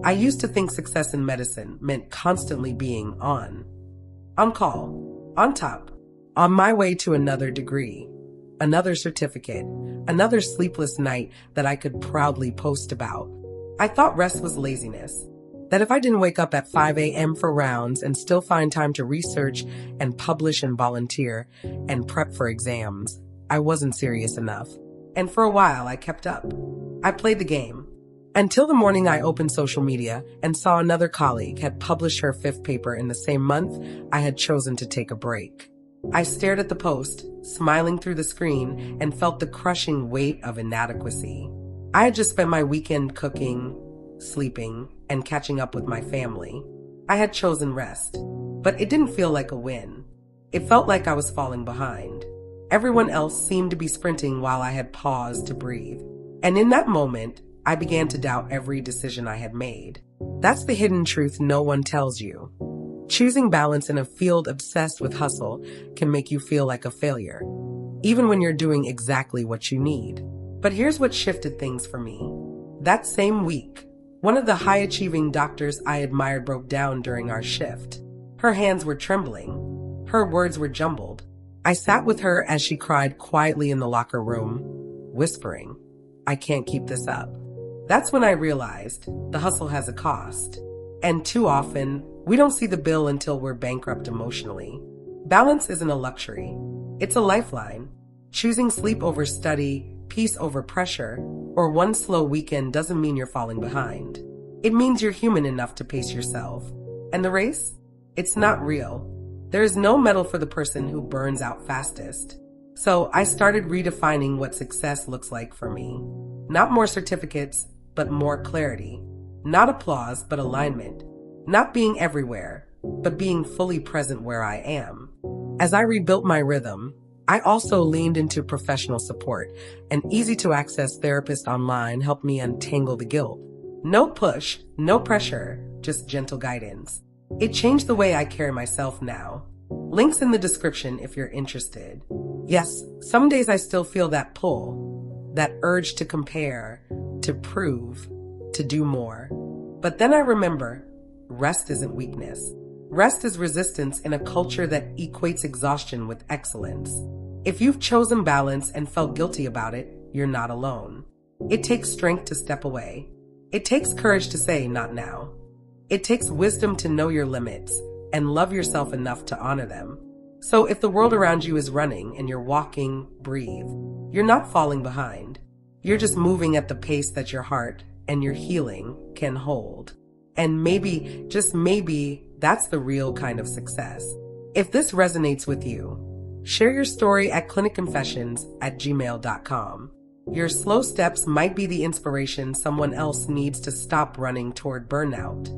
I used to think success in medicine meant constantly being on call, on top, on my way to another degree, another certificate, another sleepless night that I could proudly post about. I thought rest was laziness, that if I didn't wake up at 5 a.m. for rounds and still find time to research and publish and volunteer and prep for exams, I wasn't serious enough. And for a while, I kept up. I played the game. Until the morning I opened social media and saw another colleague had published her 5th paper in the same month I had chosen to take a break. I stared at the post, smiling through the screen, and felt the crushing weight of inadequacy. I had just spent my weekend cooking, sleeping, and catching up with my family. I had chosen rest, but it didn't feel like a win. It felt like I was falling behind. Everyone else seemed to be sprinting while I had paused to breathe. And in that moment, I began to doubt every decision I had made. That's the hidden truth no one tells you. Choosing balance in a field obsessed with hustle can make you feel like a failure, even when you're doing exactly what you need. But here's what shifted things for me. That same week, one of the high-achieving doctors I admired broke down during our shift. Her hands were trembling. Her words were jumbled. I sat with her as she cried quietly in the locker room, whispering, "I can't keep this up." That's when I realized the hustle has a cost. And too often, we don't see the bill until we're bankrupt emotionally. Balance isn't a luxury. It's a lifeline. Choosing sleep over study, peace over pressure, or one slow weekend doesn't mean you're falling behind. It means you're human enough to pace yourself. And the race? It's not real. There is no medal for the person who burns out fastest. So I started redefining what success looks like for me. Not more certificates, but more clarity. Not applause, but alignment. Not being everywhere, but being fully present where I am. As I rebuilt my rhythm, I also leaned into professional support. An easy-to-access therapist online helped me untangle the guilt. No push, no pressure, just gentle guidance. It changed the way I carry myself now. Links in the description if you're interested. Yes, some days I still feel that pull, that urge to compare, to prove, to do more. But then I remember, rest isn't weakness. Rest is resistance in a culture that equates exhaustion with excellence. If you've chosen balance and felt guilty about it, you're not alone. It takes strength to step away. It takes courage to say, not now. It takes wisdom to know your limits and love yourself enough to honor them. So if the world around you is running and you're walking, breathe. You're not falling behind. You're just moving at the pace that your heart and your healing can hold. And maybe, just maybe, that's the real kind of success. If this resonates with you, share your story at clinicconfessions@gmail.com. Your slow steps might be the inspiration someone else needs to stop running toward burnout.